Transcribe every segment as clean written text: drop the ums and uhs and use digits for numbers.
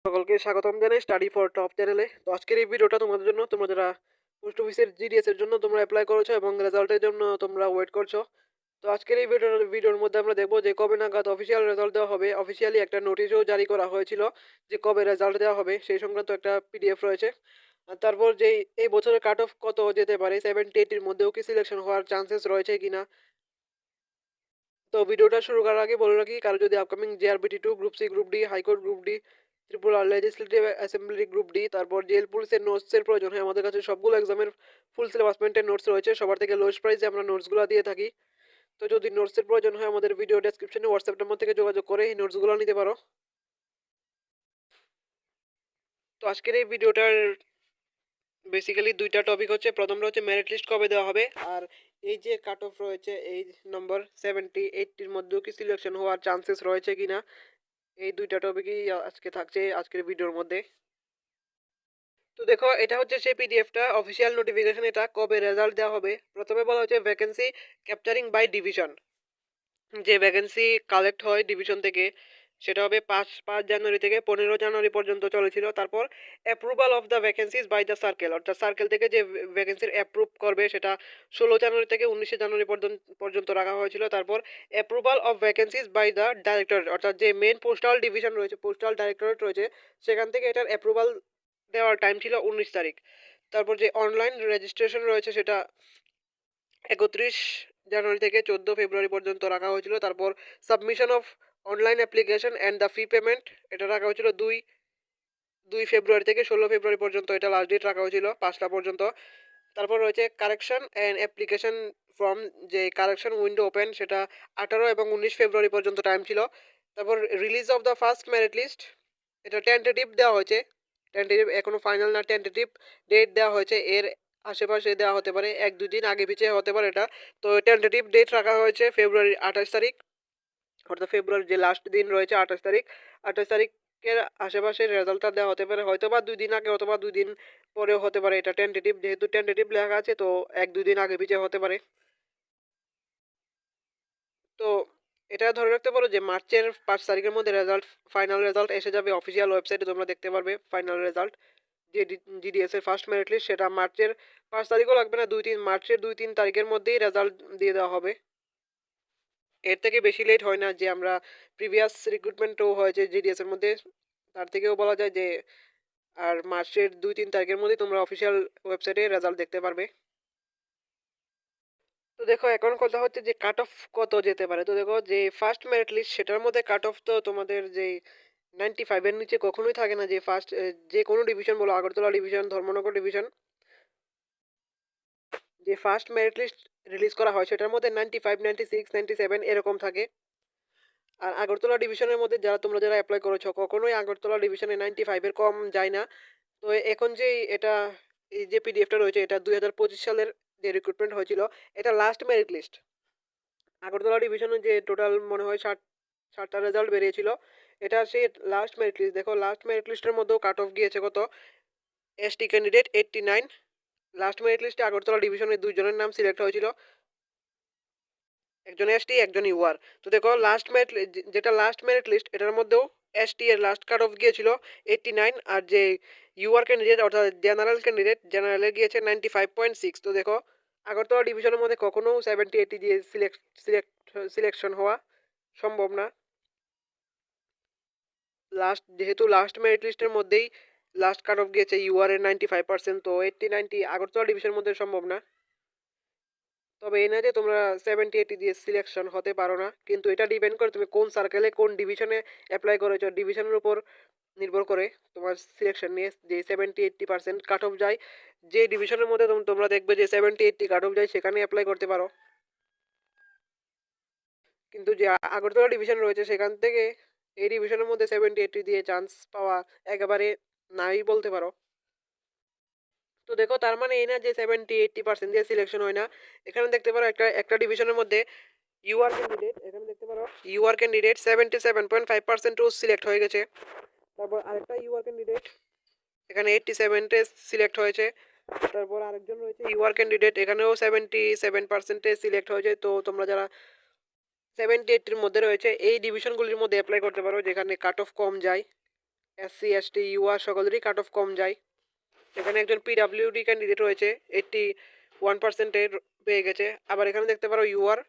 সকলকে স্বাগতম জানাই স্টাডি ফর টপ চ্যানেলে। তো আজকের এই ভিডিওটা তোমাদের জন্য, তোমরা যারা পোস্ট অফিসের জিডিএস এর জন্য তোমরা অ্যাপ্লাই করেছো এবং রেজাল্টের জন্য তোমরা ওয়েট করছো। তো আজকের এই ভিডিওর মধ্যে আমরা দেখবো যে কবে নাগাদ অফিসিয়াল রেজাল্ট দেওয়া হবে। অফিসিয়ালি একটা নোটিশও জারি করা হয়েছিল যে কবে রেজাল্ট দেওয়া হবে, সেই সংক্রান্ত একটা পিডিএফ রয়েছে। আর তারপর যে এই বছরের কাট অফ কত যেতে পারে, 70-80-র মধ্যেও কি সিলেকশন হওয়ার চান্সেস রয়েছে কিনা। তো ভিডিওটা শুরু করার আগে বলে রাখি, কারো যদি upcoming JRBT 2, group C, group D, high court group D, Tripura legislative assembly group D, তারপর জেল পুলিশের নোটসের প্রয়োজন হয়, আমাদের কাছে সবগুলো এক্সামের ফুল সিলেবাসমেন্টের নোটস রয়েছে। সবার থেকে লোয়েস্ট প্রাইসে আমরা নোটসগুলো দিয়ে থাকি। তো যদি নোটসের প্রয়োজন হয় আমাদের ভিডিও ডেসক্রিপশনে হোয়াটসঅ্যাপ নাম্বার থেকে যোগাযোগ করে এই নোটসগুলো নিতে পারো। তো আজকের এই ভিডিওটার বেসিক্যালি দুইটা টপিক হচ্ছে। প্রথমটা হচ্ছে মেরিট লিস্ট কবে দেওয়া হবে, আর এই যে কাট অফ রয়েছে এই নম্বর 70-80-র মধ্যেও কি সিলেকশন হওয়ার চান্সেস রয়েছে কিনা, এই দুইটা টপিকই আজকে থাকছে আজকের ভিডিওর মধ্যে। তো দেখো, এটা হচ্ছে সেই পিডিএফটা, অফিসিয়াল নোটিফিকেশন, এটা কবে রেজাল্ট দেওয়া হবে। প্রথমে বলা হচ্ছে ভ্যাকেন্সি ক্যাপচারিং বাই ডিভিশন, যে ভ্যাকেন্সি কালেক্ট হয় ডিভিশন থেকে সেটা হবে 5 জানুয়ারি থেকে 15 জানুয়ারি পর্যন্ত চলেছিল। তারপর approval of the vacancies by the circle, অর্থাৎ সার্কেল থেকে যে ভ্যাকেন্সির অ্যাপ্রুভ করবে সেটা 16 জানুয়ারি থেকে 19 জানুয়ারি পর্যন্ত রাখা হয়েছিল। তারপর approval of vacancies by the directorate, অর্থাৎ যে মেন পোস্টাল ডিভিশন রয়েছে, পোস্টাল ডাইরেক্টরেট রয়েছে, সেখান থেকে এটার অ্যাপ্রুভাল দেওয়ার টাইম ছিল 19 তারিখ। তারপর যে অনলাইন রেজিস্ট্রেশন রয়েছে সেটা 31 জানুয়ারি থেকে 14 ফেব্রুয়ারি পর্যন্ত রাখা হয়েছিল। তারপর submission of online application and the fee payment, এটা রাখা হয়েছিল 2 ফেব্রুয়ারি থেকে 16 ফেব্রুয়ারি পর্যন্ত, এটা লাস্ট ডেট রাখা হয়েছিল 5টা পর্যন্ত। তারপর রয়েছে কারেকশন অ্যান্ড অ্যাপ্লিকেশন ফর্ম, যে কারেকশন উইন্ডো ওপেন, সেটা 18 এবং 19 ফেব্রুয়ারি পর্যন্ত টাইম ছিল। তারপর release of the first merit list, এটা টেন্টেটিভ দেওয়া হয়েছে, টেন্টেটিভ এখনো ফাইনাল না, টেন্টেটিভ ডেট দেওয়া হয়েছে, এর আশেপাশে দেওয়া হতে পারে, 1-2 দিন আগে পিছিয়ে হতে পারে এটা। তো টেন্টেটিভ ডেট রাখা হয়েছে ফেব্রুয়ারি 28 তারিখ, অর্থাৎ ফেব্রুয়ারির যে লাস্ট দিন রয়েছে 28 তারিখ। 28 তারিখের আশেপাশে রেজাল্টটা দেওয়া হতে পারে, হয়তো বা 2 দিন আগে অথবা 2 দিন পরেও হতে পারে। এটা টেন্টেটিভ, যেহেতু টেন্টেটিভ লেখা আছে তো 1-2 দিন আগে পিছিয়ে হতে পারে। তো এটা ধরে রাখতে পারো যে মার্চের 5 তারিখের মধ্যে রেজাল্ট, ফাইনাল রেজাল্ট এসে যাবে অফিসিয়াল ওয়েবসাইটে, তোমরা দেখতে পারবে ফাইনাল রেজাল্ট। যে জিডিএস এর ফার্স্ট মেরিট লিস্ট, সেটা মার্চের 5 তারিখও লাগবে না, মার্চের 2-3 তারিখের মধ্যেই রেজাল্ট দিয়ে দেওয়া হবে। এর থেকে বেশি লেট হয় না, যে আমরা প্রিভিয়াস রিক্রুটমেন্টও হয়েছে জিডিএস এর মধ্যে, তার থেকেও বলা যায় যে আর মার্চের 2-3 তারিখের মধ্যেই তোমরা অফিসিয়াল ওয়েবসাইটে রেজাল্ট দেখতে পারবে। তো দেখো, এখন কথা হচ্ছে যে কাট অফ কত যেতে পারে। তো দেখো, যে ফার্স্ট মেরিট লিস্ট সেটার মধ্যে কাট অফ তো তোমাদের যে 95-এর নিচে কখনোই থাকে না। যে ফার্স্ট, যে কোনো ডিভিশন বলো, আগরতলা ডিভিশন, ধর্মনগর ডিভিশন, যে ফার্স্ট মেরিট লিস্ট রিলিজ করা হয় সেটার মধ্যে 95, 96, 97 এরকম থাকে। আর আগরতলা ডিভিশনের মধ্যে তোমরা যারা অ্যাপ্লাই করেছো, কখনোই আগরতলা ডিভিশনে 95-এর কম যায় না। তো এখন যে এটা, এই যে পিডিএফটা রয়েছে, এটা 2025 সালের যে রিক্রুটমেন্ট হয়েছিল, এটা লাস্ট মেরিট লিস্ট। আগরতলা ডিভিশনে যে টোটাল মনে হয় 60টা রেজাল্ট বেরিয়েছিল, এটা সেই লাস্ট মেরিট লিস্ট। দেখো, লাস্ট মেরিট লিস্টের মধ্যেও কাট অফ গিয়েছে কত, এসটি ক্যান্ডিডেট 89। লাস্ট মেরিট লিস্টে আগরতলা ডিভিশনের 2 জনের নাম সিলেক্ট হয়েছিল, একজন এসটি, একজন ইউআর। তো দেখো, লাস্ট মেরিট, যেটা লাস্ট মেরিট লিস্ট, এটার মধ্যেও এসটি এর লাস্ট কাট অফ গিয়েছিল 89, আর যে ইউআর ক্যান্ডিডেট অর্থাৎ জেনারেল ক্যান্ডিডেট, জেনারেলে গিয়েছে 95.6। তো দেখো, আগরতলা ডিভিশনের মধ্যে কখনো 70-80 দিয়ে সিলেকশন হওয়া সম্ভব না। যেহেতু লাস্ট মেরিট লিস্টের মধ্যেই লাস্ট কাট অফ গিয়েছে ইউআর এর 95%, তো 80-90 আগরতলা ডিভিশনের মধ্যে সম্ভব না। তবে এই না যে তোমরা 70-80 দিয়ে সিলেকশন হতে পারো না, কিন্তু এটা ডিপেন্ড করে তুমি কোন সার্কেলে কোন ডিভিশনে অ্যাপ্লাই করেছো, ডিভিশনের উপর নির্ভর করে তোমার সিলেকশন নিয়ে। যে 70-80% কাট অফ যায়, যে ডিভিশনের মধ্যে তোমরা দেখবে যে 70-80 কাট অফ যায়, সেখানে অ্যাপ্লাই করতে পারো। কিন্তু যে আগরতলা ডিভিশন রয়েছে, সেখান থেকে এই ডিভিশনের মধ্যে 70-80 দিয়ে চান্স পাওয়া একেবারে নাই বলতে পারো। তো দেখো, তার মানে এই না যে 70-80% দিয়ে সিলেকশন হয় না। এখানে দেখতে পারো একটা ডিভিশনের মধ্যে ইউআর ক্যান্ডিডেট, এখানে দেখতে পারো ইউআর ক্যান্ডিডেট 77.5% সিলেক্ট হয়ে গেছে। তারপর আরেকটা ইউআর ক্যান্ডিডেট এখানে 87-এ সিলেক্ট হয়েছে। তারপর আরেকজন রয়েছে ইউআর ক্যান্ডিডেট, এখানেও 77%-এ সিলেক্ট হয়েছে। তো তোমরা যারা 70-80-এর মধ্যে রয়েছে, এই ডিভিশনগুলির মধ্যে অ্যাপ্লাই করতে পারো যেখানে কাট অফ কম যায়। SC ST UR সকলেরই কাট অফ কম যায়। এখানে একজন PWD ক্যান্ডিডেট রয়েছে 81%-এর পেয়ে গেছে। আবার এখানে দেখতে পারো UR,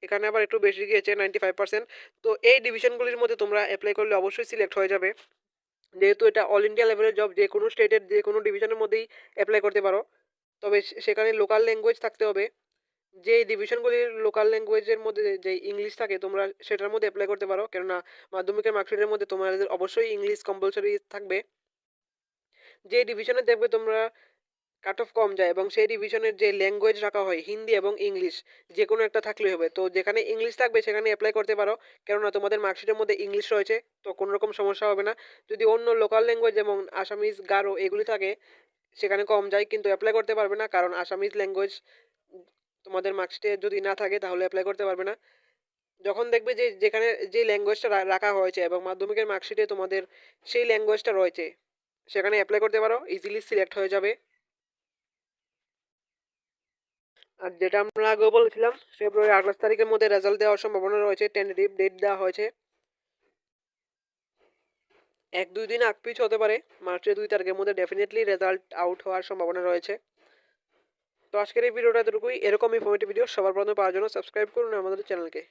এখানে আবার একটু বেশি গিয়েছে 95%। তো এই ডিভিশনগুলির মধ্যে তোমরা অ্যাপ্লাই করলে অবশ্যই সিলেক্ট হয়ে যাবে, যেহেতু এটা অল ইন্ডিয়া লেভেলের জব। যে কোনো স্টেটের যে কোনো ডিভিশনের মধ্যেই অ্যাপ্লাই করতে পারো, তবে সেখানে লোকাল ল্যাঙ্গুয়েজ থাকতে হবে। যে ডিভিশনগুলির লোকাল ল্যাঙ্গুয়েজের মধ্যে যে ইংলিশ থাকে তোমরা সেটার মধ্যে অ্যাপ্লাই করতে পারো, কেননা মাধ্যমিকের মার্কশিটের মধ্যে তোমাদের অবশ্যই ইংলিশ কম্পালসরি থাকবে। যে ডিভিশনে দেখবে তোমরা কাট অফ কম যায় এবং সেই ডিভিশনের যে ল্যাঙ্গুয়েজ রাখা হয় হিন্দি এবং ইংলিশ, যে কোনো একটা থাকলেই হবে। তো যেখানে ইংলিশ থাকবে সেখানে অ্যাপ্লাই করতে পারো, কেননা তোমাদের মার্কশিটের মধ্যে ইংলিশ রয়েছে, তো কোনো রকম সমস্যা হবে না। যদি অন্য লোকাল ল্যাঙ্গুয়েজ যেমন আসামিজ, গারো এগুলি থাকে সেখানে কম যায়, কিন্তু অ্যাপ্লাই করতে পারবে না, কারণ আসামিজ ল্যাঙ্গুয়েজ তোমাদের মার্কশিটে যদি না থাকে তাহলে অ্যাপ্লাই করতে পারবে না। যখন দেখবে যে যেখানে যে ল্যাঙ্গুয়েজটা রাখা হয়েছে এবং মাধ্যমিকের মার্কশিটে তোমাদের সেই ল্যাঙ্গুয়েজটা রয়েছে সেখানে অ্যাপ্লাই করতে পারো, ইজিলি সিলেক্ট হয়ে যাবে। আর যেটা আমরা আগেও বলেছিলাম, ফেব্রুয়ারি 28 তারিখের মধ্যে রেজাল্ট দেওয়ার সম্ভাবনা রয়েছে, টেন্টেটিভ ডেট দেওয়া হয়েছে। 1-2 দিন আগ পিছ হতে পারে, মার্চের 2 তারিখের মধ্যে ডেফিনেটলি রেজাল্ট আউট হওয়ার সম্ভাবনা রয়েছে। তো আজকের এই ভিডিওটা এতটুকুই। এরকম ইনফরমেটিভ ভিডিও সবার প্রথমে পাওয়ার জন্য সাবস্ক্রাইব করুন আমাদের চ্যানেলকে।